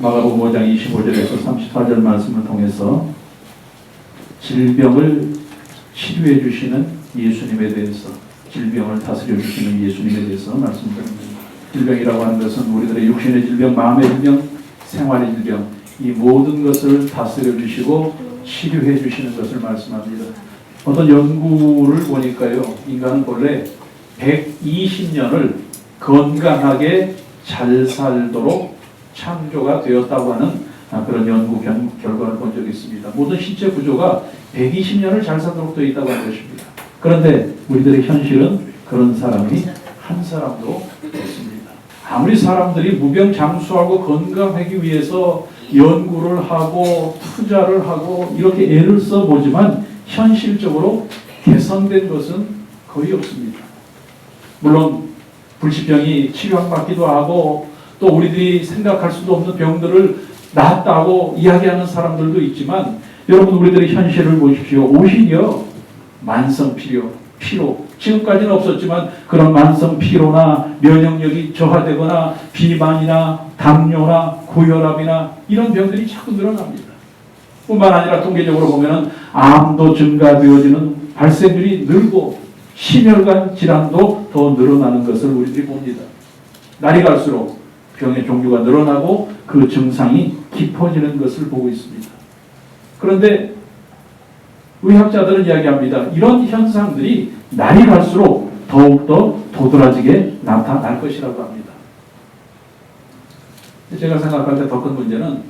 마가복음 5장 25절에서 34절 말씀을 통해서 질병을 치료해 주시는 예수님에 대해서, 질병을 다스려 주시는 예수님에 대해서 말씀드립니다. 질병이라고 하는 것은 우리들의 육신의 질병, 마음의 질병, 생활의 질병, 이 모든 것을 다스려 주시고 치료해 주시는 것을 말씀합니다. 어떤 연구를 보니까요, 인간은 본래 120년을 건강하게 잘 살도록 창조가 되었다고 하는 그런 연구 결과를 본 적이 있습니다. 모든 신체 구조가 120년을 잘 살도록 되어 있다고 하는 것입니다. 그런데 우리들의 현실은 그런 사람이 한 사람도 없습니다. 아무리 사람들이 무병장수하고 건강하기 위해서 연구를 하고 투자를 하고 이렇게 애를 써보지만 현실적으로 개선된 것은 거의 없습니다. 물론 불치병이 치료받기도 하고 또 우리들이 생각할 수도 없는 병들을 낫다고 이야기하는 사람들도 있지만, 여러분 우리들의 현실을 보십시오. 오히려 만성 피로, 지금까지는 없었지만 그런 만성 피로나 면역력이 저하되거나 비만이나 당뇨나 고혈압이나 이런 병들이 자꾸 늘어납니다. 뿐만 아니라 통계적으로 보면 암도 증가되어지는 발생률이 늘고 심혈관 질환도 더 늘어나는 것을 우리들이 봅니다. 날이 갈수록 병의 종류가 늘어나고 그 증상이 깊어지는 것을 보고 있습니다. 그런데 의학자들은 이야기합니다. 이런 현상들이 날이 갈수록 더욱더 도드라지게 나타날 것이라고 합니다. 제가 생각할 때 더 큰 문제는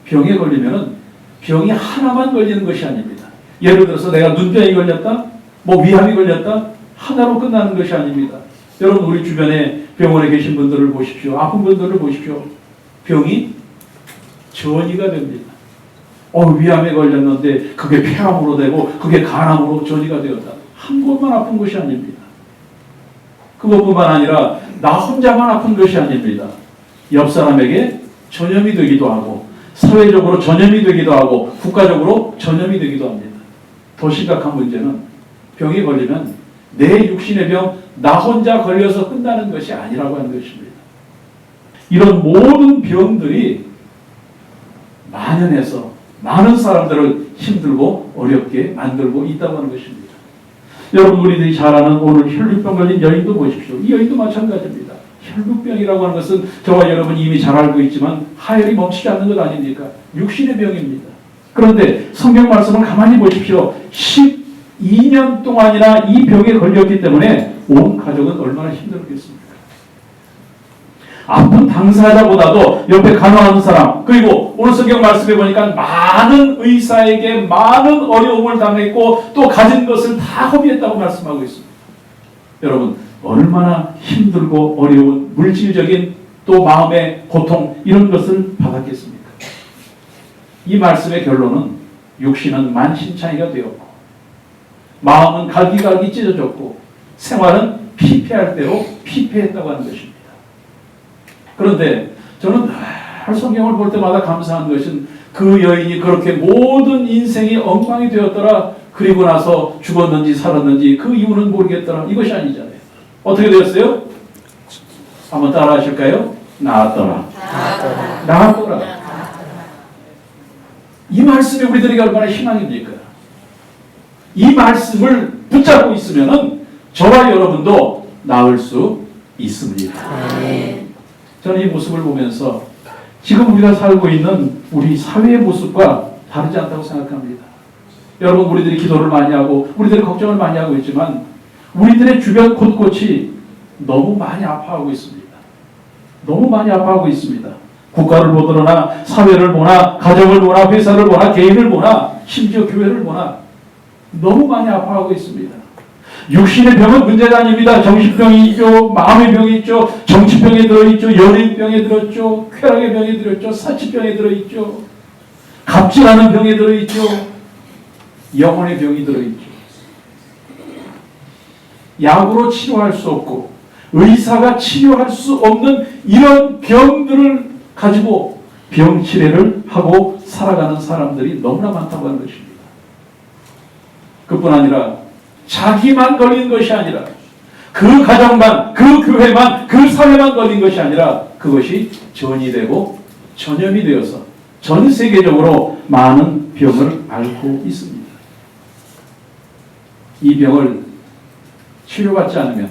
병에 걸리면 병이 하나만 걸리는 것이 아닙니다. 예를 들어서 내가 눈병이 걸렸다, 위암이 걸렸다, 하나로 끝나는 것이 아닙니다. 여러분 우리 주변에 병원에 계신 분들을 보십시오. 아픈 분들을 보십시오. 병이 전이가 됩니다. 위암에 걸렸는데 그게 폐암으로 되고 그게 간암으로 전이가 되었다. 한 곳만 아픈 것이 아닙니다. 그것뿐만 아니라 나 혼자만 아픈 것이 아닙니다. 옆 사람에게 전염이 되기도 하고 사회적으로 전염이 되기도 하고 국가적으로 전염이 되기도 합니다. 더 심각한 문제는 병이 걸리면 내 육신의 병, 나 혼자 걸려서 끝나는 것이 아니라고 하는 것입니다. 이런 모든 병들이 만연해서 많은 사람들을 힘들고 어렵게 만들고 있다고 하는 것입니다. 여러분 우리들이 잘 아는 오늘 혈류병 걸린 여인도 보십시오. 이 여인도 마찬가지입니다. 혈류병이라고 하는 것은 저와 여러분이 이미 잘 알고 있지만 하혈이 멈추지 않는 것 아닙니까? 육신의 병입니다. 그런데 성경 말씀을 가만히 보십시오. 12년 동안이나 이 병에 걸렸기 때문에 온 가족은 얼마나 힘들었겠습니까? 아픈 당사자보다도 옆에 간호하는 사람, 그리고 오늘 성경 말씀에 보니까 많은 의사에게 많은 어려움을 당했고 또 가진 것을 다 허비했다고 말씀하고 있습니다. 여러분 얼마나 힘들고 어려운 물질적인 또 마음의 고통 이런 것을 받았겠습니까? 이 말씀의 결론은 육신은 만신창이가 되었고 마음은 갈기갈기 찢어졌고 생활은 피폐할 대로 피폐했다고 하는 것입니다. 그런데 저는 늘 성경을 볼 때마다 감사한 것은 그 여인이 그렇게 모든 인생이 엉망이 되었더라. 그리고 나서 죽었는지 살았는지 그 이유는 모르겠더라. 이것이 아니잖아요. 어떻게 되었어요? 한번 따라 하실까요? 나았더라. 나았더라. 이 말씀이 우리들에게 얼마나 희망입니까? 이 말씀을 붙잡고 있으면 저와 여러분도 나을 수 있습니다. 저는 이 모습을 보면서 지금 우리가 살고 있는 우리 사회의 모습과 다르지 않다고 생각합니다. 여러분 우리들이 기도를 많이 하고 우리들이 걱정을 많이 하고 있지만 우리들의 주변 곳곳이 너무 많이 아파하고 있습니다. 너무 많이 아파하고 있습니다. 국가를 보더나 사회를 보나 가정을 보나 회사를 보나 개인을 보나 심지어 교회를 보나 너무 많이 아파하고 있습니다. 육신의 병은 문제가 아닙니다. 정신병이 있죠. 마음의 병이 있죠. 정치병에 들어있죠. 연예인병에 들어있죠. 쾌락의 병에 들어있죠. 사치병에 들어있죠. 갑질하는 병에 들어있죠. 영혼의 병이 들어있죠. 약으로 치료할 수 없고 의사가 치료할 수 없는 이런 병들을 가지고 병치레를 하고 살아가는 사람들이 너무나 많다고 하는 것입니다. 그뿐 아니라 자기만 걸린 것이 아니라 그 가정만, 그 교회만, 그 사회만 걸린 것이 아니라 그것이 전이 되고 전염이 되어서 전 세계적으로 많은 병을 앓고 있습니다. 이 병을 치료받지 않으면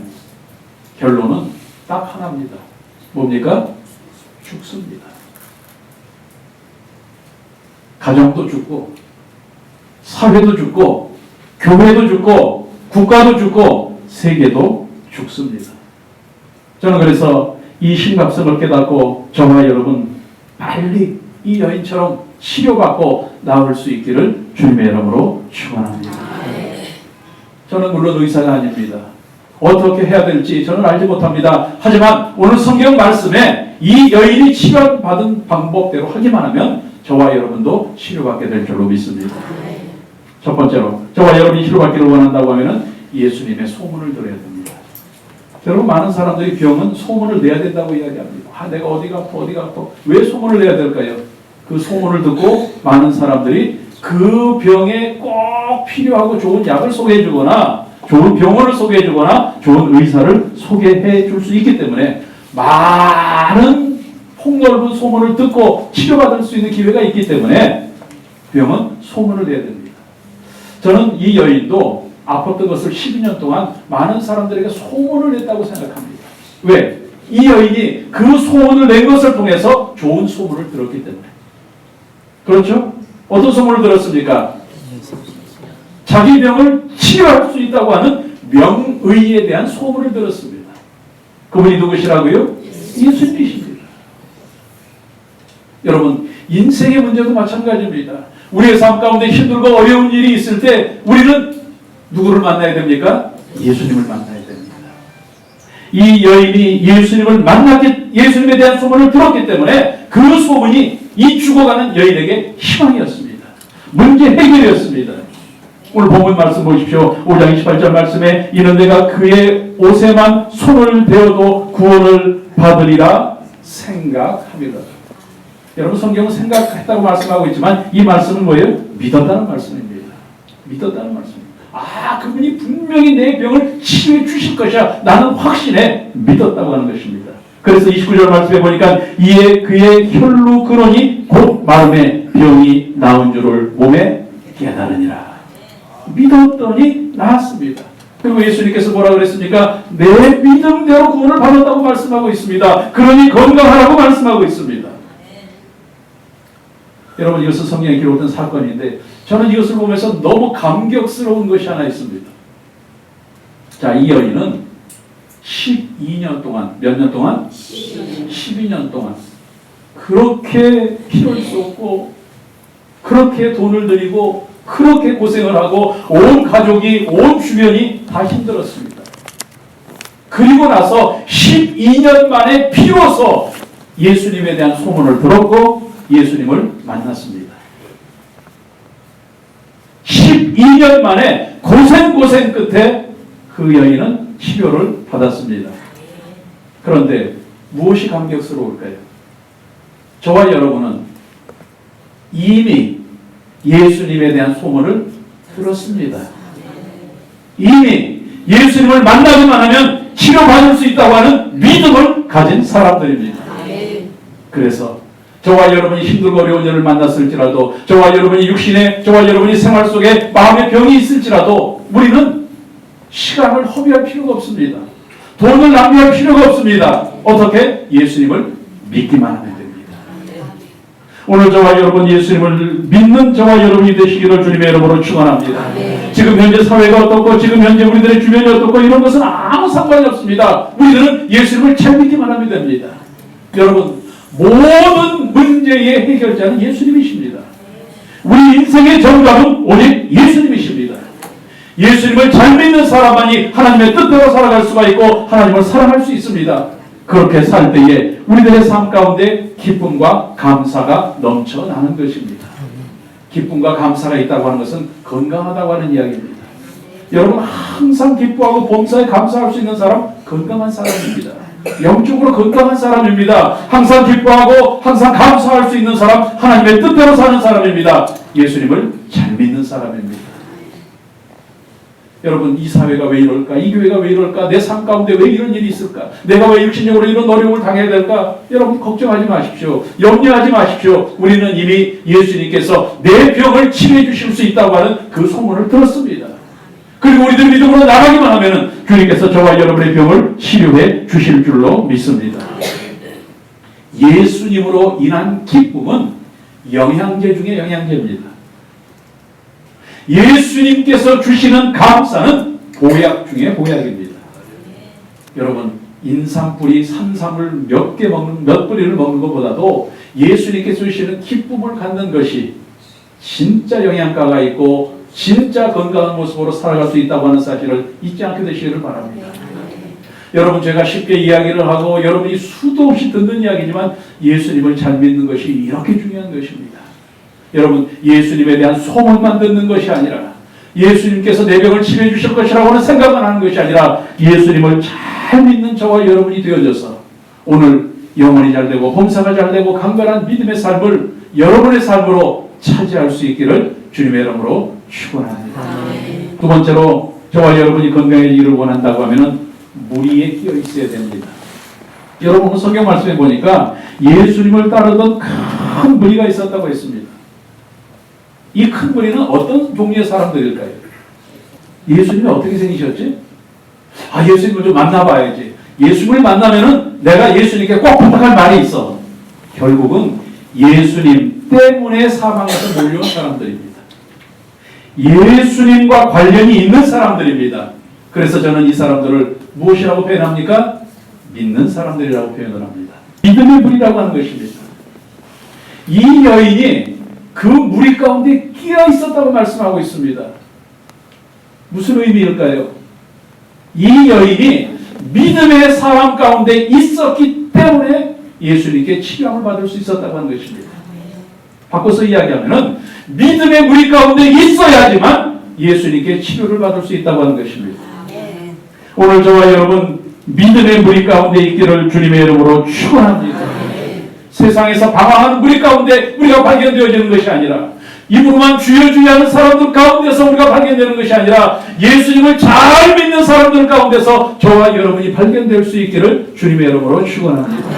결론은 딱 하나입니다. 뭡니까? 죽습니다. 가정도 죽고 사회도 죽고 교회도 죽고 국가도 죽고 세계도 죽습니다. 저는 그래서 이 심각성을 깨닫고 저와 여러분 빨리 이 여인처럼 치료받고 나을 수 있기를 주님의 이름으로 축원합니다. 저는 물론 의사가 아닙니다. 어떻게 해야 될지 저는 알지 못합니다. 하지만 오늘 성경 말씀에 이 여인이 치료받은 방법대로 하기만 하면 저와 여러분도 치료받게 될 줄로 믿습니다. 첫 번째로 저와 여러분이 치료받기를 원한다고 하면 예수님의 소문을 들어야 됩니다. 여러분 많은 사람들이 병은 소문을 내야 된다고 이야기합니다. 내가 어디가 아파. 왜 소문을 내야 될까요? 그 소문을 듣고 많은 사람들이 그 병에 꼭 필요하고 좋은 약을 소개해 주거나 좋은 병원을 소개해 주거나 좋은 의사를 소개해 줄 수 있기 때문에 많은 폭넓은 소문을 듣고 치료받을 수 있는 기회가 있기 때문에 병은 소문을 내야 됩니다. 저는 이 여인도 아팠던 것을 12년 동안 많은 사람들에게 소문을 냈다고 생각합니다. 왜? 이 여인이 그 소문을 낸 것을 통해서 좋은 소문을 들었기 때문에. 그렇죠? 어떤 소문을 들었습니까? 자기 병을 치료할 수 있다고 하는 명의에 대한 소문을 들었습니다. 그분이 누구시라고요? 예수님이십니다. 여러분, 인생의 문제도 마찬가지입니다. 우리의 삶 가운데 힘들고 어려운 일이 있을 때 우리는 누구를 만나야 됩니까? 예수님을 만나야 됩니다. 이 여인이 예수님에 대한 소문을 들었기 때문에 그 소문이 이 죽어가는 여인에게 희망이었습니다. 문제 해결이었습니다. 오늘 본문 말씀 보십시오. 5장 28절 말씀에 이는 내가 그의 옷에만 손을 대어도 구원을 받으리라 생각함이라. 여러분 성경은 생각했다고 말씀하고 있지만 이 말씀은 뭐예요? 믿었다는 말씀입니다. 믿었다는 말씀입니다. 그분이 분명히 내 병을 치료해 주실 것이야. 나는 확신해 믿었다고 하는 것입니다. 그래서 29절 말씀에 보니까 이에 그의 혈루 근원이 곧 마음에 병이 나은 줄을 몸에 깨달으니라. 믿었더니 나았습니다. 그리고 예수님께서 뭐라고 그랬습니까? 내 믿음대로 구원을 받았다고 말씀하고 있습니다. 그러니 건강하라고 말씀하고 있습니다. 여러분 이것은 성경에 기록된 사건인데 저는 이것을 보면서 너무 감격스러운 것이 하나 있습니다. 자, 이 여인은 12년 동안 몇 년 동안? 12년 동안 그렇게 피를 쏟고 그렇게 돈을 들이고 그렇게 고생을 하고 온 가족이 온 주변이 다 힘들었습니다. 그리고 나서 12년 만에 비로소 예수님에 대한 소문을 들었고 예수님을 만났습니다. 12년 만에 고생 끝에 그 여인은 치료를 받았습니다. 그런데 무엇이 감격스러울까요? 저와 여러분은 이미 예수님에 대한 소문을 들었습니다. 이미 예수님을 만나기만 하면 치료받을 수 있다고 하는 믿음을 가진 사람들입니다. 그래서 저와 여러분이 힘들고 어려운 일을 만났을지라도 저와 여러분이 저와 여러분이 생활 속에 마음의 병이 있을지라도 우리는 시간을 허비할 필요가 없습니다. 돈을 낭비할 필요가 없습니다. 어떻게? 예수님을 믿기만 하면 됩니다. 오늘 저와 여러분 예수님을 믿는 저와 여러분이 되시기를 주님의 이름으로 축원합니다. 지금 현재 사회가 어떻고 지금 현재 우리들의 주변이 어떻고 이런 것은 아무 상관이 없습니다. 우리들은 예수님을 잘 믿기만 하면 됩니다. 여러분 모든 문제의 해결자는 예수님이십니다. 우리 인생의 정답은 오직 예수님이십니다. 예수님을 잘 믿는 사람만이 하나님의 뜻대로 살아갈 수가 있고 하나님을 사랑할 수 있습니다. 그렇게 살 때에 우리들의 삶 가운데 기쁨과 감사가 넘쳐나는 것입니다. 기쁨과 감사가 있다고 하는 것은 건강하다고 하는 이야기입니다. 여러분 항상 기뻐하고 범사에 감사할 수 있는 사람 건강한 사람입니다. 영적으로 건강한 사람입니다. 항상 기뻐하고 항상 감사할 수 있는 사람 하나님의 뜻대로 사는 사람입니다. 예수님을 잘 믿는 사람입니다. 여러분, 이 사회가 왜 이럴까? 이 교회가 왜 이럴까? 내 삶 가운데 왜 이런 일이 있을까? 내가 왜 육신적으로 이런 어려움을 당해야 될까? 여러분, 걱정하지 마십시오. 염려하지 마십시오. 우리는 이미 예수님께서 내 병을 치료해 주실 수 있다고 하는 그 소문을 들었습니다. 그리고 우리들 믿음으로 나가기만 하면 주님께서 저와 여러분의 병을 치료해 주실 줄로 믿습니다. 예수님으로 인한 기쁨은 영양제 중에 영양제입니다. 예수님께서 주시는 감사는 보약 중에 보약입니다. 여러분, 인삼뿌리, 산삼을 몇 뿌리를 먹는 것보다도 예수님께서 주시는 기쁨을 갖는 것이 진짜 영양가가 있고 진짜 건강한 모습으로 살아갈 수 있다고 하는 사실을 잊지 않게 되시기를 바랍니다. 여러분, 제가 쉽게 이야기를 하고 여러분이 수도 없이 듣는 이야기지만 예수님을 잘 믿는 것이 이렇게 중요한 것입니다. 여러분, 예수님에 대한 소문만 듣는 것이 아니라 예수님께서 내 병을 치료해 주실 것이라고 하는 생각만 하는 것이 아니라 예수님을 잘 믿는 저와 여러분이 되어져서 오늘 영혼이 잘 되고 범사가 잘 되고 강건한 믿음의 삶을 여러분의 삶으로 차지할 수 있기를 주님의 이름으로 축원합니다. 두 번째로, 저와 여러분이 건강해지기를 원한다고 하면은 무리에 끼어 있어야 됩니다. 여러분, 성경 말씀에 보니까 예수님을 따르던 큰 무리가 있었다고 했습니다. 이 큰 무리는 어떤 종류의 사람들일까요? 예수님이 어떻게 생기셨지? 예수님을 좀 만나봐야지. 예수님을 만나면은 내가 예수님께 꼭 부탁할 말이 있어. 결국은 예수님 때문에 사방에서 몰려온 사람들입니다. 예수님과 관련이 있는 사람들입니다. 그래서 저는 이 사람들을 무엇이라고 표현합니까? 믿는 사람들이라고 표현을 합니다. 믿음의 무리라고 하는 것입니다. 이 여인이 그 무리 가운데 끼어 있었다고 말씀하고 있습니다. 무슨 의미일까요? 이 여인이 믿음의 사람 가운데 있었기 때문에 예수님께 치료함을 받을 수 있었다고 하는 것입니다. 바꿔서 이야기하면 믿음의 무리 가운데 있어야지만 예수님께 치료를 받을 수 있다고 하는 것입니다. 오늘 저와 여러분 믿음의 무리 가운데 있기를 주님의 이름으로 축원합니다. 세상에서 방황하는 무리 가운데 우리가 발견되어지는 것이 아니라 입으로만 주여 주여 하는 사람들 가운데서 우리가 발견되는 것이 아니라 예수님을 잘 믿는 사람들 가운데서 저와 여러분이 발견될 수 있기를 주님의 이름으로 축원합니다.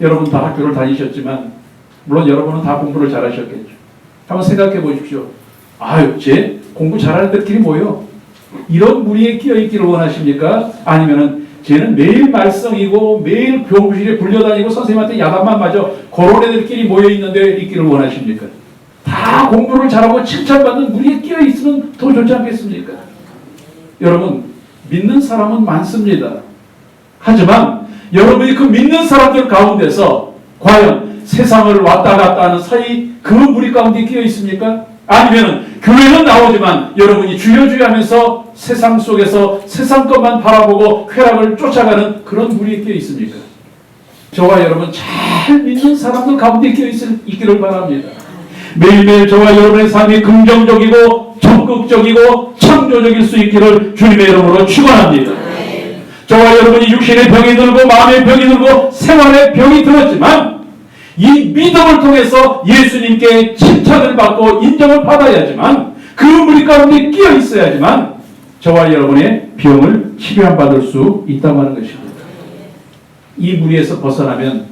여러분 다 학교를 다니셨지만 물론 여러분은 다 공부를 잘하셨겠죠. 한번 생각해 보십시오. 쟤 공부 잘하는 데끼리 모여. 이런 무리에 끼어 있기를 원하십니까? 아니면은 쟤는 매일 말썽이고 매일 교무실에 불려다니고 선생님한테 야단만 맞아 그런 애들끼리 모여 있는데 있기를 원하십니까? 다 공부를 잘하고 칭찬받는 무리에 끼어 있으면 더 좋지 않겠습니까? 여러분, 믿는 사람은 많습니다. 하지만 여러분이 그 믿는 사람들 가운데서 과연 세상을 왔다 갔다 하는 사이 그 무리 가운데 끼어 있습니까? 아니면 교회는 나오지만 여러분이 주여 주여 하면서 세상 속에서 세상 것만 바라보고 쾌락을 쫓아가는 그런 무리에 끼어 있습니까? 저와 여러분 잘 믿는 사람들 가운데 끼어 있기를 바랍니다. 매일매일 저와 여러분의 삶이 긍정적이고 적극적이고 창조적일 수 있기를 주님의 이름으로 축원합니다. 저와 여러분이 육신의 병이 들고 마음의 병이 들고 생활의 병이 들었지만 이 믿음을 통해서 예수님께 칭찬을 받고 인정을 받아야지만 그 무리 가운데 끼어 있어야지만 저와 여러분의 병을 치료함 받을 수 있다고 하는 것입니다. 이 무리에서 벗어나면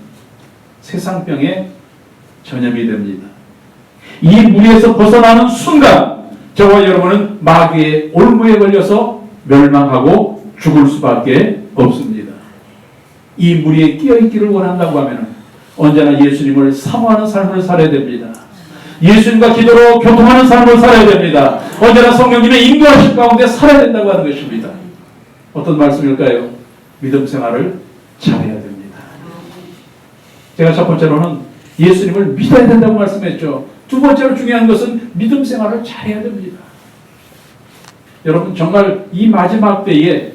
세상병에 전염이 됩니다. 이 무리에서 벗어나는 순간 저와 여러분은 마귀의 올무에 걸려서 멸망하고 죽을 수밖에 없습니다. 이 무리에 끼어 있기를 원한다고 하면 언제나 예수님을 사모하는 삶을 살아야 됩니다. 예수님과 기도로 교통하는 삶을 살아야 됩니다. 언제나 성령님의 인도하심 가운데 살아야 된다고 하는 것입니다. 어떤 말씀일까요? 믿음 생활을 잘해야 됩니다. 제가 첫 번째로는 예수님을 믿어야 된다고 말씀했죠. 두 번째로 중요한 것은 믿음 생활을 잘해야 됩니다. 여러분 정말 이 마지막 때에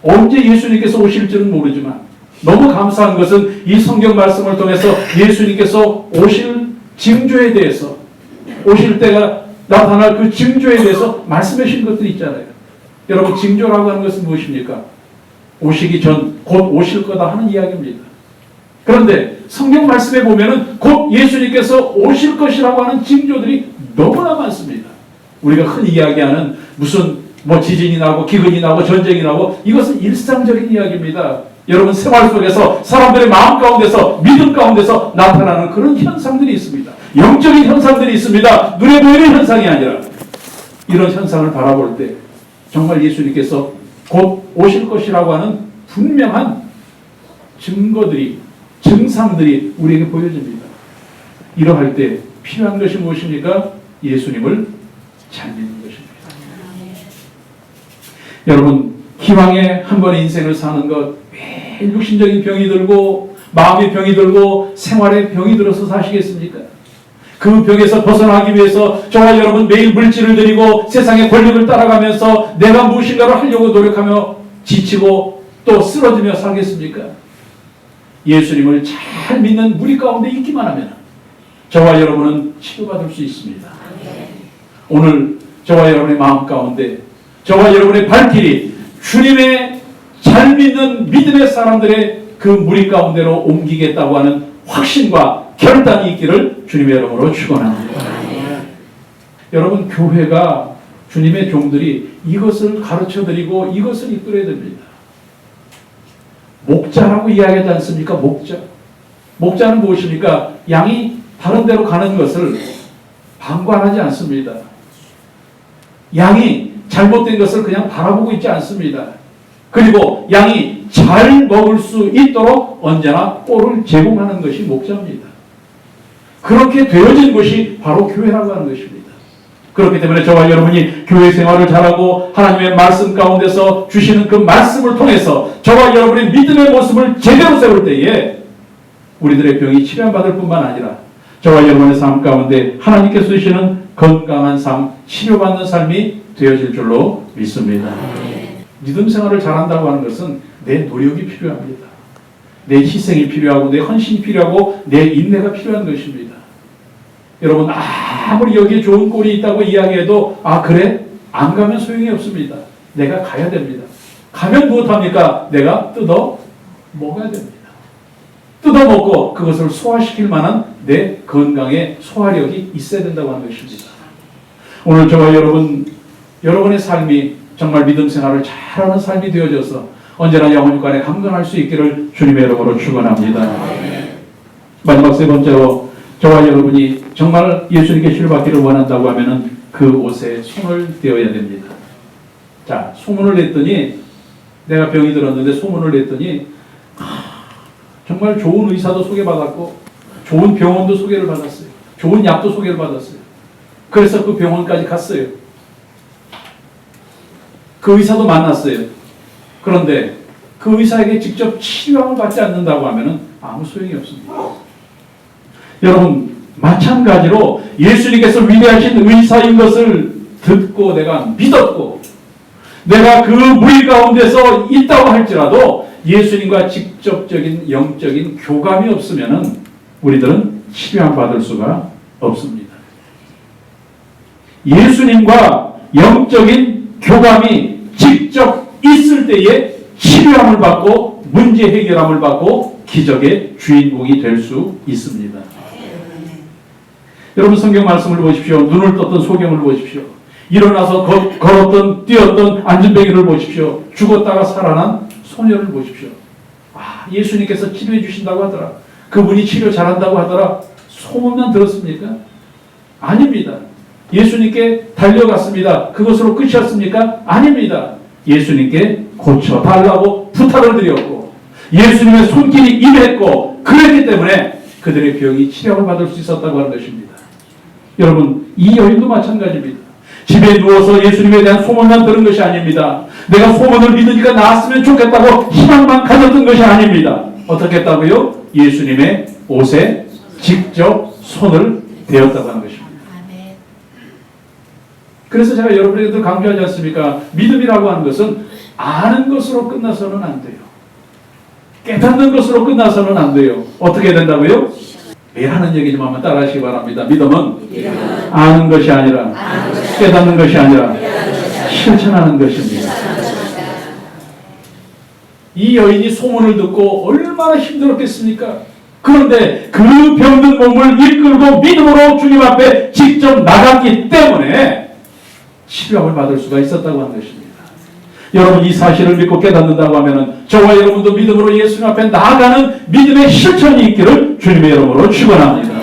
언제 예수님께서 오실지는 모르지만 너무 감사한 것은 이 성경 말씀을 통해서 예수님께서 오실 징조에 대해서 오실 때가 나타날 그 징조에 대해서 말씀하신 것들이 있잖아요. 여러분 징조라고 하는 것은 무엇입니까? 오시기 전 곧 오실 거다 하는 이야기입니다. 그런데 성경 말씀에 보면은 곧 예수님께서 오실 것이라고 하는 징조들이 너무나 많습니다. 우리가 흔히 이야기하는 무슨 뭐 지진이 나고 기근이 나고 전쟁이 나고 이것은 일상적인 이야기입니다. 여러분 생활 속에서 사람들의 마음 가운데서 믿음 가운데서 나타나는 그런 현상들이 있습니다. 영적인 현상들이 있습니다. 눈에 보이는 현상이 아니라 이런 현상을 바라볼 때 정말 예수님께서 곧 오실 것이라고 하는 분명한 증거들이 증상들이 우리에게 보여집니다. 이러할 때 필요한 것이 무엇입니까? 예수님을 잘 믿는 것입니다. 여러분 기왕에 한 번의 인생을 사는 것 매일 육신적인 병이 들고 마음의 병이 들고 생활의 병이 들어서 사시겠습니까? 그 병에서 벗어나기 위해서 저와 여러분 매일 물질을 드리고 세상의 권력을 따라가면서 내가 무엇인가를 하려고 노력하며 지치고 또 쓰러지며 살겠습니까? 예수님을 잘 믿는 무리 가운데 있기만 하면 저와 여러분은 치료받을 수 있습니다. 오늘 저와 여러분의 마음 가운데 저와 여러분의 발길이 주님의 잘 믿는 믿음의 사람들의 그 무리 가운데로 옮기겠다고 하는 확신과 결단이 있기를 주님의 이름으로 축원합니다. 여러분 교회가 주님의 종들이 이것을 가르쳐드리고 이것을 이끌어야 됩니다. 목자라고 이야기하지 않습니까? 목자는 무엇입니까? 양이 다른 데로 가는 것을 방관하지 않습니다. 양이 잘못된 것을 그냥 바라보고 있지 않습니다. 그리고 양이 잘 먹을 수 있도록 언제나 꼴을 제공하는 것이 목자입니다. 그렇게 되어진 것이 바로 교회라고 하는 것입니다. 그렇기 때문에 저와 여러분이 교회 생활을 잘하고 하나님의 말씀 가운데서 주시는 그 말씀을 통해서 저와 여러분의 믿음의 모습을 제대로 세울 때에 우리들의 병이 치료받을 뿐만 아니라 저와 여러분의 삶 가운데 하나님께서 주시는 건강한 삶, 치료받는 삶이 되어질 줄로 믿습니다. 믿음 생활을 잘한다고 하는 것은 내 노력이 필요합니다. 내 희생이 필요하고 내 헌신이 필요하고 내 인내가 필요한 것입니다. 여러분 아무리 여기에 좋은 꼴이 있다고 이야기해도 그래? 안 가면 소용이 없습니다. 내가 가야 됩니다. 가면 무엇합니까? 내가 뜯어 먹어야 됩니다. 뜯어 먹고 그것을 소화시킬 만한 내 건강에 소화력이 있어야 된다고 하는 것입니다. 오늘 저와 여러분의 삶이 정말 믿음 생활을 잘하는 삶이 되어져서 언제나 영혼육간에 강건할 수 있기를 주님의 이름으로 축원합니다. 마지막 세 번째로 저와 여러분이 정말 예수님께 치료받기를 원한다고 하면은 그 옷에 손을 떼어야 됩니다. 자, 소문을 냈더니 내가 병이 들었는데 소문을 냈더니 정말 좋은 의사도 소개받았고 좋은 병원도 소개를 받았어요. 좋은 약도 소개를 받았어요. 그래서 그 병원까지 갔어요. 그 의사도 만났어요. 그런데 그 의사에게 직접 치료를 받지 않는다고 하면 아무 소용이 없습니다. 여러분 마찬가지로 예수님께서 위대하신 의사인 것을 듣고 내가 믿었고 내가 그 무리 가운데서 있다고 할지라도 예수님과 직접적인 영적인 교감이 없으면 우리들은 치료함 받을 수가 없습니다. 예수님과 영적인 교감이 직접 있을 때에 치료함을 받고 문제 해결함을 받고 기적의 주인공이 될 수 있습니다. 여러분 성경 말씀을 보십시오. 눈을 떴던 소경을 보십시오. 일어나서 걸었던 뛰었던 안진뱅이를 보십시오. 죽었다가 살아난 소녀를 보십시오. 예수님께서 치료해 주신다고 하더라. 그분이 치료 잘한다고 하더라. 소문만 들었습니까? 아닙니다. 예수님께 달려갔습니다. 그것으로 끝이었습니까? 아닙니다. 예수님께 고쳐달라고 부탁을 드렸고 예수님의 손길이 임했고 그랬기 때문에 그들의 병이 치료를 받을 수 있었다고 하는 것입니다. 여러분 이 여인도 마찬가지입니다. 집에 누워서 예수님에 대한 소문만 들은 것이 아닙니다. 내가 소문을 믿으니까 나았으면 좋겠다고 희망만 가졌던 것이 아닙니다. 어떻게 했다고요? 예수님의 옷에 직접 손을 대었다고 하는 것입니다. 그래서 제가 여러분에게도 강조하지 않습니까? 믿음이라고 하는 것은 아는 것으로 끝나서는 안 돼요. 깨닫는 것으로 끝나서는 안 돼요. 어떻게 된다고요? 매일 하는 얘기 좀 한번 따라 하시기 바랍니다. 믿음은 아는 것이 아니라 깨닫는 것이 아니라 실천하는 것입니다. 이 여인이 소문을 듣고 얼마나 힘들었겠습니까? 그런데 그 병든 몸을 이끌고 믿음으로 주님 앞에 직접 나갔기 때문에 치료함을 받을 수가 있었다고 하는 것입니다. 여러분 이 사실을 믿고 깨닫는다고 하면은 저와 여러분도 믿음으로 예수님 앞에 나아가는 믿음의 실천이 있기를 주님의 이름으로 축원합니다.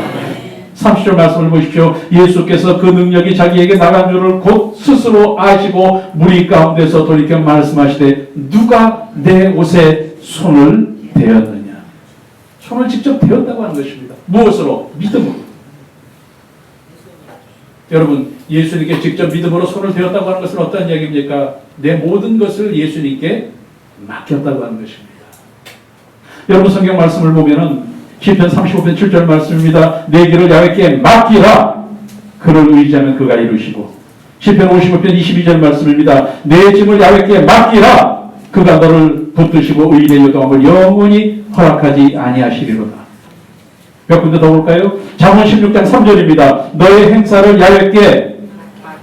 30절 말씀을 보십시오. 예수께서 그 능력이 자기에게 나간 줄을 곧 스스로 아시고 무리 가운데서 돌이켜 말씀하시되 누가 내 옷에 손을 대었느냐. 손을 직접 대었다고 하는 것입니다. 무엇으로? 믿음으로. 여러분 예수님께 직접 믿음으로 손을 대었다고 하는 것은 어떤 이야기입니까? 내 모든 것을 예수님께 맡겼다고 하는 것입니다. 여러분 성경 말씀을 보면은 시편 35편 7절 말씀입니다. 내 길을 야훼께 맡기라. 그를 의지하면 그가 이루시고. 시편 55편 22절 말씀입니다. 내 짐을 야훼께 맡기라. 그가 너를 붙드시고 의인의 요동함을 영원히 허락하지 아니하시리로다. 몇 군데 더 볼까요? 잠언 16장 3절입니다. 너의 행사를 야훼께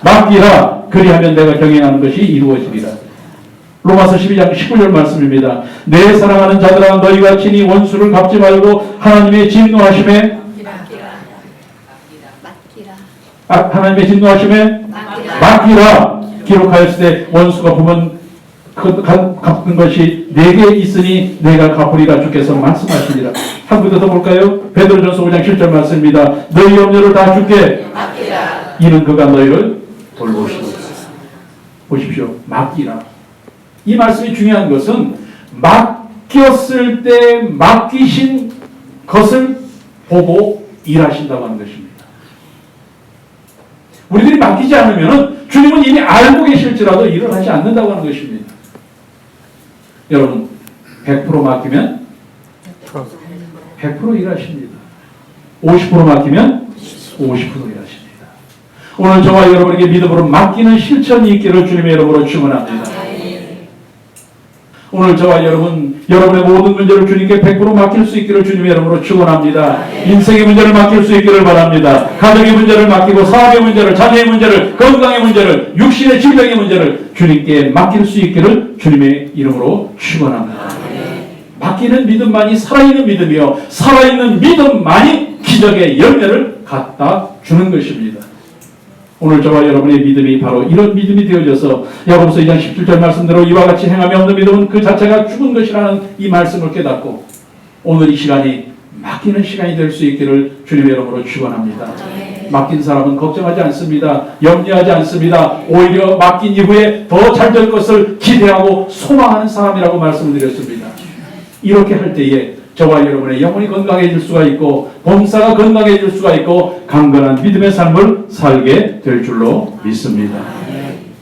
맡기라. 그리하면 내가 경영하는 것이 이루어지리라. 로마서 12장 19절 말씀입니다. 내 사랑하는 자들아 너희가 친히 원수를 갚지 말고 하나님의 진노하심에 하나님의 진노하심에 맡기라. 기록하였을 때 원수가 보면 갚은 것이 내게 있으니 내가 갚으리라 주께서 말씀하시니라. 한 군데 더 볼까요? 베드로전서 5장 7절 말씀입니다. 너희 염려를 다 주께 맡기라. 이는 그가 너희를 돌보시리라. 보십시오. 맡기라. 이 말씀이 중요한 것은 맡겼을 때 맡기신 것을 보고 일하신다고 하는 것입니다. 우리들이 맡기지 않으면 주님은 이미 알고 계실지라도 일을 하지 않는다고 하는 것입니다. 여러분 100% 맡기면 100% 일하십니다. 50% 맡기면 50% 일하십니다. 오늘 저와 여러분에게 믿음으로 맡기는 실천이 있기를 주님의 이름으로 축원합니다. 오늘 저와 여러분의 모든 문제를 주님께 100% 맡길 수 있기를 주님의 이름으로 축원합니다. 인생의 문제를 맡길 수 있기를 바랍니다. 가정의 문제를 맡기고 사업의 문제를, 자녀의 문제를, 건강의 문제를, 육신의 질병의 문제를 주님께 맡길 수 있기를 주님의 이름으로 축원합니다. 맡기는 믿음만이 살아있는 믿음이요 살아있는 믿음만이 기적의 열매를 갖다 주는 것입니다. 오늘 저와 여러분의 믿음이 바로 이런 믿음이 되어져서 야고보서 2장 17절 말씀대로 이와 같이 행함이 없는 믿음은 그 자체가 죽은 것이라는 이 말씀을 깨닫고 오늘 이 시간이 맡기는 시간이 될 수 있기를 주님의 이름으로 축원합니다. 맡긴 사람은 걱정하지 않습니다. 염려하지 않습니다. 오히려 맡긴 이후에 더 잘 될 것을 기대하고 소망하는 사람이라고 말씀을 드렸습니다. 이렇게 할 때에 저와 여러분의 영혼이 건강해질 수가 있고 범사가 건강해질 수가 있고 강건한 믿음의 삶을 살게 될 줄로 믿습니다.